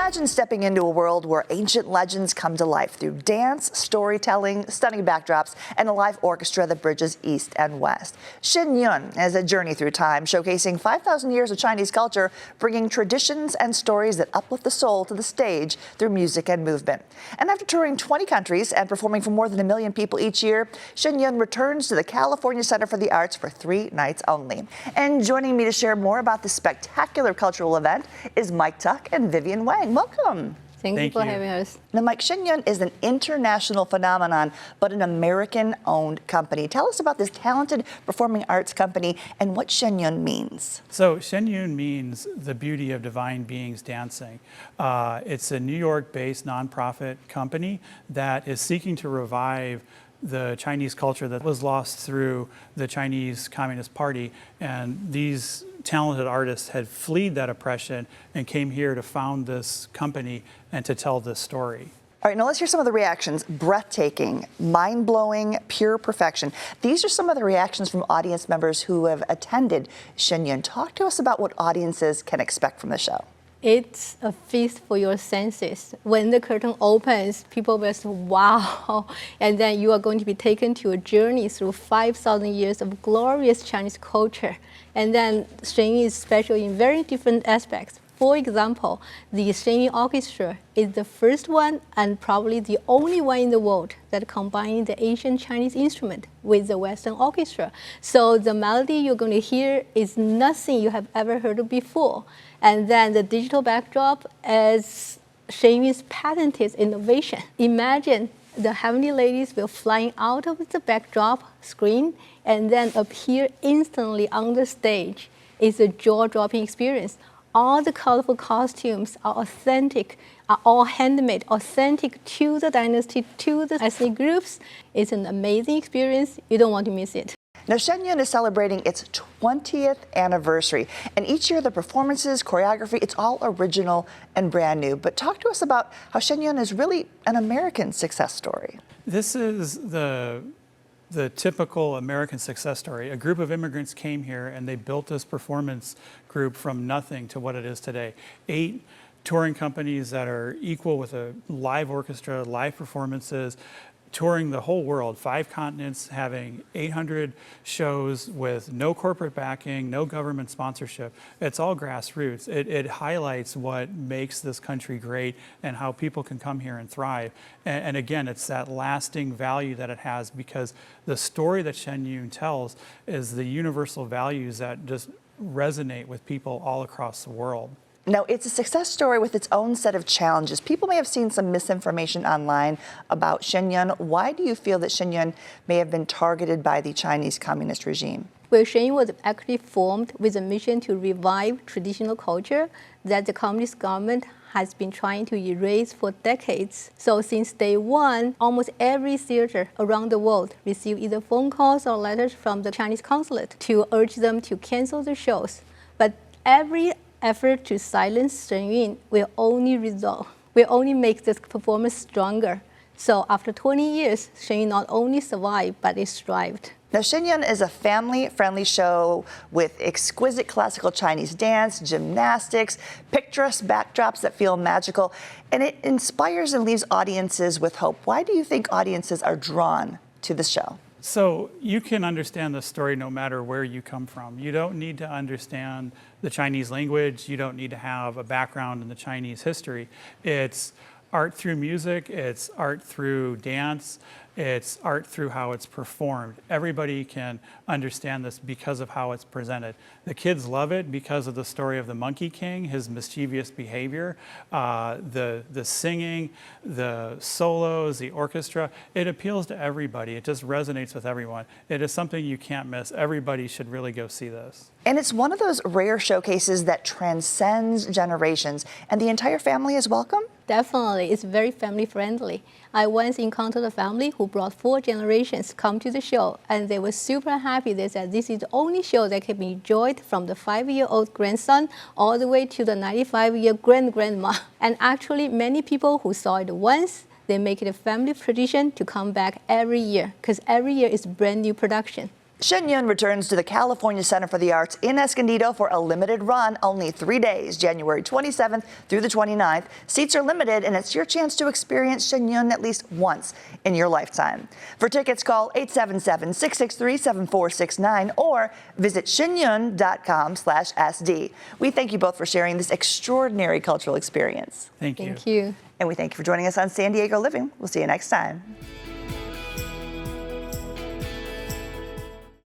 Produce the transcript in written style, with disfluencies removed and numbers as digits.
Imagine stepping into a world where ancient legends come to life through dance, storytelling, stunning backdrops, and a live orchestra that bridges East and West. Shen Yun is a journey through time, showcasing 5,000 years of Chinese culture, bringing traditions and stories that uplift the soul to the stage through music and movement. And after touring 20 countries and performing for more than 1 million people each year, Shen Yun returns to the California Center for the Arts for 3 nights only. And joining me to share more about this spectacular cultural event is Tuck and Vivian Wang. Welcome. Thank you for having us. Now, Mike, Shen Yun is an international phenomenon, but an American-owned company. Tell us about this talented performing arts company and what Shen Yun means. So Shen Yun means the beauty of divine beings dancing. It's a New York-based nonprofit company that is seeking to revive the Chinese culture that was lost through the Chinese Communist Party, and these talented artists had fled that oppression and came here to found this company and to tell this story. All right, now let's hear some of the reactions. Breathtaking, mind-blowing, pure perfection. These are some of the reactions from audience members who have attended Shen Yun. Talk to us about what audiences can expect from the show. It's a feast for your senses. When the curtain opens, people will say, wow. And then you are going to be taken to a journey through 5,000 years of glorious Chinese culture. And then Shen Yun is special in very different aspects. For example, the Shen Yun Orchestra is the first one and probably the only one in the world that combines the ancient Chinese instrument with the Western orchestra. So the melody you're going to hear is nothing you have ever heard before. And then the digital backdrop is Shen Yun's patented innovation. Imagine the heavenly ladies will flying out of the backdrop screen and then appear instantly on the stage. It's a jaw-dropping experience. All the colorful costumes are authentic, are all handmade, authentic to the dynasty, to the ethnic groups. It's an amazing experience. You don't want to miss it. Now, Shen Yun is celebrating its 20th anniversary, and each year the performances, choreography, it's all original and brand new. But talk to us about how Shen Yun is really an American success story. This is the typical American success story. A group of immigrants came here and they built this performance group from nothing to what it is today. 8 touring companies that are equal with a live orchestra, live performances, touring the whole world, 5 continents, having 800 shows with no corporate backing, no government sponsorship. It's all grassroots. It highlights what makes this country great and how people can come here and thrive. And again, it's that lasting value that it has, because the story that Shen Yun tells is the universal values that just resonate with people all across the world. Now, it's a success story with its own set of challenges. People may have seen some misinformation online about Shen Yun. Why do you feel that Shen Yun may have been targeted by the Chinese Communist regime? Well, Shen Yun was actually formed with a mission to revive traditional culture that the Communist government has been trying to erase for decades. So since day one, almost every theater around the world received either phone calls or letters from the Chinese consulate to urge them to cancel the shows. But every effort to silence Shen Yun will only make this performance stronger. So after 20 years, Shen Yun not only survived, but it thrived. Now, Shen Yun is a family-friendly show with exquisite classical Chinese dance, gymnastics, picturesque backdrops that feel magical, and it inspires and leaves audiences with hope. Why do you think audiences are drawn to the show? So you can understand the story no matter where you come from. You don't need to understand the Chinese language. You don't need to have a background in the Chinese history. It's art through music. It's art through dance. It's art through how it's performed. Everybody can understand this because of how it's presented. The kids love it because of the story of the Monkey King, his mischievous behavior, the singing, the solos, the orchestra. It appeals to everybody. It just resonates with everyone. It is something you can't miss. Everybody should really go see this. And it's one of those rare showcases that transcends generations, and the entire family is welcome? Definitely, it's very family friendly. I once encountered a family who brought 4 generations come to the show, and they were super happy. They said this is the only show that can be enjoyed from the 5-year-old grandson all the way to the 95-year grandma. And actually, many people who saw it once, they make it a family tradition to come back every year, because every year is brand new production. Shen Yun returns to the California Center for the Arts in Escondido for a limited run, only 3 days, January 27th through the 29th. Seats are limited, and it's your chance to experience Shen Yun at least once in your lifetime. For tickets, call 877-663-7469 or visit shenyun.com/SD. We thank you both for sharing this extraordinary cultural experience. Thank you. Thank you. And we thank you for joining us on San Diego Living. We'll see you next time.